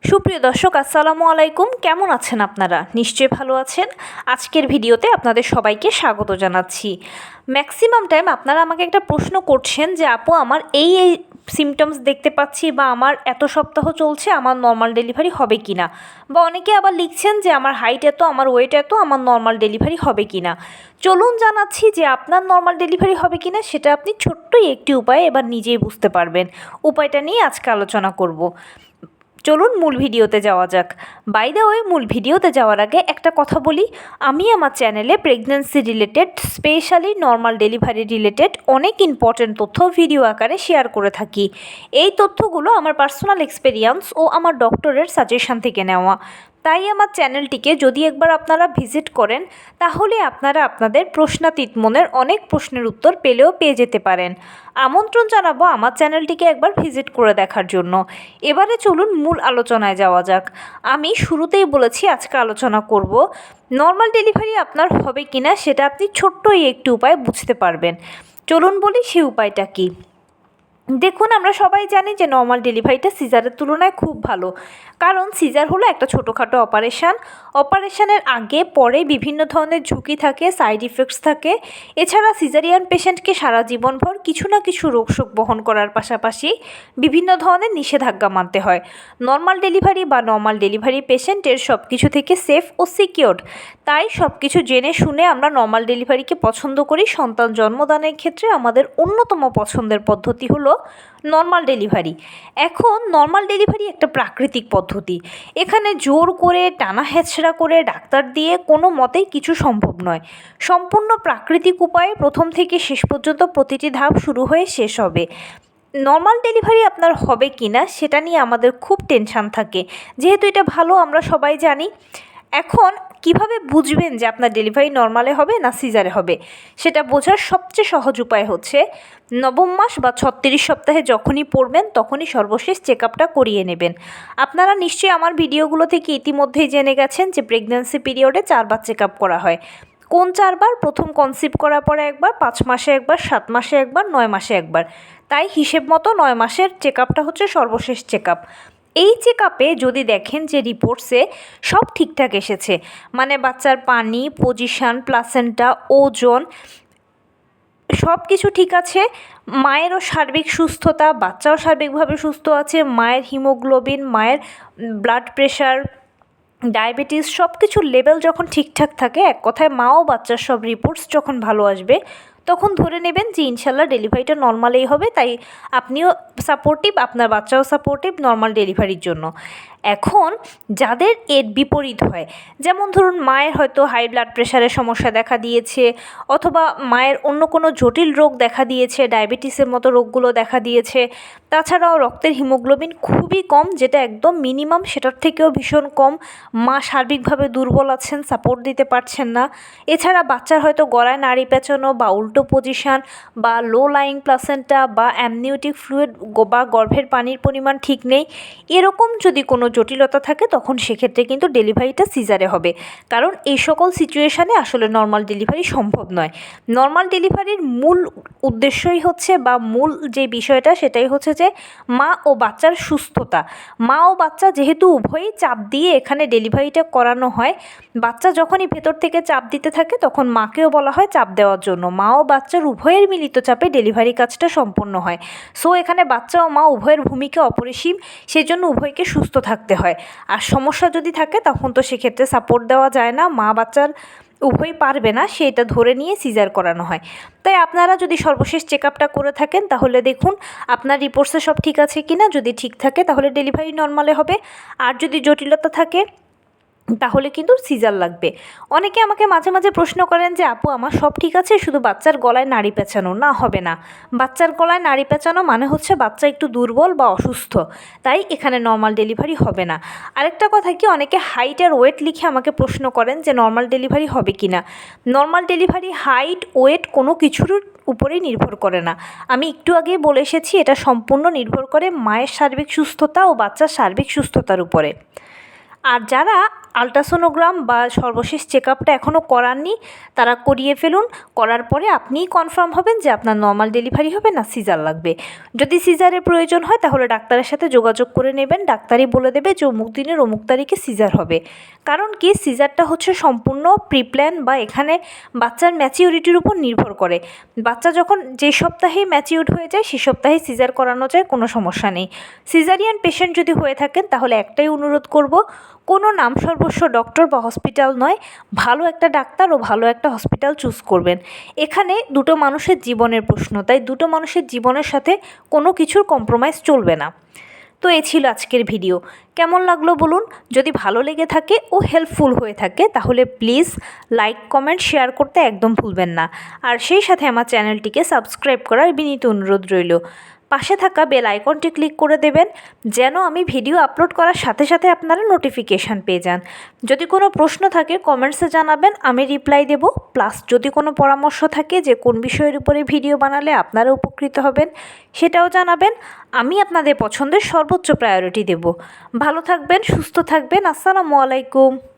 সুপ্রিয় দর্শক আসসালামু আলাইকুম, কেমন আছেন আপনারা? নিশ্চয়ই ভালো আছেন। আজকের ভিডিওতে আপনাদের সবাইকে স্বাগত জানাচ্ছি। ম্যাক্সিমাম টাইম আপনারা আমাকে একটা প্রশ্ন করছেন যে আপু আমার এই সিমটমস দেখতে পাচ্ছি বা আমার এত সপ্তাহ চলছে, আমার নর্মাল ডেলিভারি হবে কি না, বা অনেকে আবার লিখছেন যে আমার হাইট এত, আমার ওয়েট এত, আমার নর্মাল ডেলিভারি হবে কি না। চলুন জানাচ্ছি যে আপনার নর্মাল ডেলিভারি হবে কি না সেটা আপনি ছোট্টই একটি উপায়ে এবার নিজেই বুঝতে পারবেন। উপায়টা নিয়ে আজকে আলোচনা করব। চলুন মূল ভিডিওতে যাওয়া যাক। বাই দ্য ওয়ে, মূল ভিডিওতে যাওয়ার আগে একটা কথা বলি, আমি আমার চ্যানেলে pregnancy related, specially normal delivery related অনেক ইম্পর্ট্যান্ট তথ্য ভিডিও আকারে শেয়ার করে থাকি। এই তথ্যগুলো আমার পার্সোনাল এক্সপেরিয়েন্স ও আমার ডক্টরের সাজেশন থেকে নেওয়া। তাই আমার চ্যানেলটিকে যদি একবার আপনারা ভিজিট করেন, তাহলে আপনারা আপনাদের প্রশ্নাতীত মনের অনেক প্রশ্নের উত্তর পেয়ে যেতে পারেন। আমন্ত্রণ জানাবো আমার চ্যানেলটিকে একবার ভিজিট করে দেখার জন্য। এবারে চলুন মূল আলোচনায় যাওয়া যাক। আমি শুরুতেই বলেছি আজকে আলোচনা করব নর্মাল ডেলিভারি আপনার হবে কিনা সেটা আপনি ছোট্টই একটি উপায় বুঝতে পারবেন। চলুন বলি সেই উপায়টা কী। দেখুন, আমরা সবাই জানি যে নর্মাল ডেলিভারিটা সিজারের তুলনায় খুব ভালো, কারণ সিজার হলো একটা ছোটোখাটো অপারেশানের আগে পরে বিভিন্ন ধরনের ঝুঁকি থাকে, সাইড ইফেক্টস থাকে। এছাড়া সিজারিয়ান পেশেন্টকে সারা জীবনভর কিছু না কিছু রোগশোক বহন করার পাশাপাশি বিভিন্ন ধরনের নিষেধাজ্ঞা মানতে হয়। নর্মাল ডেলিভারি পেশেন্টের সব কিছু থেকে সেফ ও সিকিওরড। তাই সব কিছু জেনে শুনে আমরা নর্মাল ডেলিভারিকে পছন্দ করি। সন্তান জন্মদানের ক্ষেত্রে আমাদের অন্যতম পছন্দের পদ্ধতি হলো নর্মাল ডেলিভারি। এখন নর্মাল ডেলিভারি একটা প্রাকৃতিক পদ্ধতি। এখানে জোর করে, টানা হেঁচড়া করে, ডাক্তার দিয়ে কোনো মতেই কিছু সম্ভব নয়। সম্পূর্ণ প্রাকৃতিক উপায়ে প্রথম থেকে শেষ পর্যন্ত প্রতিটি ধাপ শুরু হয়ে শেষ হবে। নর্মাল ডেলিভারি আপনার হবে কি না সেটা নিয়ে আমাদের খুব টেনশান থাকে, যেহেতু এটা ভালো আমরা সবাই জানি। এখন কিভাবে বুঝবেন যে আপনার ডেলিভারি নর্মালে হবে না সিজারে হবে, সেটা বোঝার সবচেয়ে সহজ উপায় হচ্ছে নবম মাস বা 36 সপ্তাহে যখনই পড়বেন তখনই সর্বশেষ চেক আপটা করিয়ে নেবেন। আপনারা নিশ্চয়ই আমার ভিডিওগুলো থেকে ইতিমধ্যেই জেনে গেছেন যে প্রেগন্যান্সি পিরিয়ডে 4বার চেক আপ করা হয়। কোন 4বার? প্রথম কনসিভ করার পরে একবার, 5 মাসে একবার, 7 মাসে একবার, 9 মাসে একবার। তাই হিসেব মতো 9 মাসের চেক আপটা হচ্ছে সর্বশেষ চেক আপ। এই চেক আপে যদি দেখেন যে রিপোর্টসে সব ঠিকঠাক এসেছে, মানে বাচ্চার পানি, পজিশান, প্লাসেন্টা, ওজন সব কিছু ঠিক আছে, মায়েরও সার্বিক সুস্থতা, বাচ্চাও সার্বিকভাবে সুস্থ আছে, মায়ের হিমোগ্লোবিন, মায়ের ব্লাড প্রেশার, ডায়াবেটিস সব কিছুর লেভেল যখন ঠিকঠাক থাকে, এক কথায় মা ও বাচ্চার সব রিপোর্টস যখন ভালো আসবে, তখন ধরে নেবেন যে ইনশাল্লাহ ডেলিভারিটা নর্মালেই হবে। তাই আপনিও সাপোর্টিভ, আপনার বাচ্চাও সাপোর্টিভ নর্মাল ডেলিভারির জন্য। এখন যাদের এর বিপরীত হয়, যেমন ধরুন মায়ের হয়তো হাই ব্লাড প্রেশারের সমস্যা দেখা দিয়েছে, অথবা মায়ের অন্য কোনো জটিল রোগ দেখা দিয়েছে, ডায়াবেটিসের মতো রোগগুলো দেখা দিয়েছে, তাছাড়াও রক্তের হিমোগ্লোবিন খুবই কম, যেটা একদম মিনিমাম, সেটার থেকেও ভীষণ কম, মা সার্বিকভাবে দুর্বল আছেন, সাপোর্ট দিতে পারছেন না। এছাড়া বাচ্চার হয়তো গলায় নাড়ি পেঁচানো বা উল্টো পজিশান, বা লো লাইং প্লাসেন্টা, বা অ্যামনিওটিক ফ্লুইড বা গর্ভের পানির পরিমাণ ঠিক নেই, এরকম যদি কোনো জটিলতা থাকে তখন সেক্ষেত্রে কিন্তু ডেলিভারিটা সিজারে হবে। কারণ এই সকল সিচুয়েশানে আসলে নর্মাল ডেলিভারি সম্ভব নয়। নর্মাল ডেলিভারির মূল উদ্দেশ্যই হচ্ছে, বা মূল যে বিষয়টা সেটাই হচ্ছে যে মা ও বাচ্চার সুস্থতা। মা ও বাচ্চা যেহেতু উভয়ই চাপ দিয়ে এখানে ডেলিভারিটা করানো হয়, বাচ্চা যখনই ভেতর থেকে চাপ দিতে থাকে তখন মাকেও বলা হয় চাপ দেওয়ার জন্য। মা ও বাচ্চার উভয়ের মিলিত চাপে ডেলিভারি কাজটা সম্পন্ন হয়। সো এখানে বাচ্চা ও মা উভয়ের ভূমিকা অপরিসীম, সেজন্য উভয়কে সুস্থ থাকতে হয়। আর সমস্যা যদি থাকে তখন তো সেক্ষেত্রে সাপোর্ট দেওয়া যায় না, মা বাচ্চার উভয়ই পারবে না, সেটা ধরে নিয়ে সিজার করানো হয়। তাই আপনারা যদি সর্বশেষ চেক আপটা করে থাকেন তাহলে দেখুন আপনার রিপোর্টসে সব ঠিক আছে কি না। যদি ঠিক থাকে তাহলে ডেলিভারি নর্মালে হবে, আর যদি জটিলতা থাকে তাহলে কিন্তু সিজার লাগবে। অনেকে আমাকে মাঝে মাঝে প্রশ্ন করেন যে আপু আমার সব ঠিক আছে, শুধু বাচ্চার গলায় নাড়ি পেঁচানো। না, হবে না। বাচ্চার গলায় নাড়ি পেঁচানো মানে হচ্ছে বাচ্চা একটু দুর্বল বা অসুস্থ, তাই এখানে নর্মাল ডেলিভারি হবে না। আরেকটা কথা কি, অনেকে হাইট আর ওয়েট লিখে আমাকে প্রশ্ন করেন যে নর্মাল ডেলিভারি হবে কি না। নর্মাল ডেলিভারি হাইট, ওয়েট কোনো কিছুর উপরেই নির্ভর করে না। আমি একটু আগেই বলে এসেছি এটা সম্পূর্ণ নির্ভর করে মায়ের সার্বিক সুস্থতা ও বাচ্চার সার্বিক সুস্থতার উপরে। আর যারা আলট্রাসোনোগ্রাম বা সর্বশেষ চেক আপটা এখনও করাননি তারা করিয়ে ফেলুন। করার পরে আপনিই কনফার্ম হবেন যে আপনার নর্মাল ডেলিভারি হবে না সিজার লাগবে। যদি সিজারের প্রয়োজন হয় তাহলে ডাক্তারের সাথে যোগাযোগ করে নেবেন। ডাক্তারই বলে দেবে যে অমুক দিনের অমুক তারিখে সিজার হবে। কারণ কি, সিজারটা হচ্ছে সম্পূর্ণ প্রিপ্ল্যান বা এখানে বাচ্চার ম্যাচিউরিটির উপর নির্ভর করে। বাচ্চা যখন যে সপ্তাহেই ম্যাচিউরড হয়ে যায় সে সপ্তাহে সিজার করানো যায়, কোনো সমস্যা নেই। সিজারিয়ান পেশেন্ট যদি হয়ে থাকেন তাহলে একটাই অনুরোধ করব, কোনো নামসর্বস্ব ডক্টর বা হসপিটাল নয়, ভালো একটা ডাক্তার ও ভালো একটা হসপিটাল চুজ করবেন। এখানে দুটো মানুষের জীবনের প্রশ্ন, তাই দুটো মানুষের জীবনের সাথে কোনো কিছুর কম্প্রোমাইজ চলবে না। তো এই ছিল আজকের ভিডিও। কেমন লাগলো বলুন। যদি ভালো লেগে থাকে ও হেল্পফুল হয়ে থাকে তাহলে প্লিজ লাইক কমেন্ট শেয়ার করতে একদম ভুলবেন না। আর সেই সাথে আমার চ্যানেলটিকে সাবস্ক্রাইব করার বিনীত অনুরোধ রইল। পাশে থাকা বেল আইকনটি ক্লিক করে দেবেন যেন আমি ভিডিও আপলোড করার সাথে সাথে আপনারা নোটিফিকেশান পেয়ে যান। যদি কোনো প্রশ্ন থাকে কমেন্টসে জানাবেন, আমি রিপ্লাই দেব। প্লাস যদি কোনো পরামর্শ থাকে যে কোন বিষয়ের উপরে ভিডিও বানালে আপনারা উপকৃত হবেন সেটাও জানাবেন। আমি আপনাদের পছন্দের সর্বোচ্চ প্রায়োরিটি দেব। ভালো থাকবেন, সুস্থ থাকবেন। আসসালামু আলাইকুম।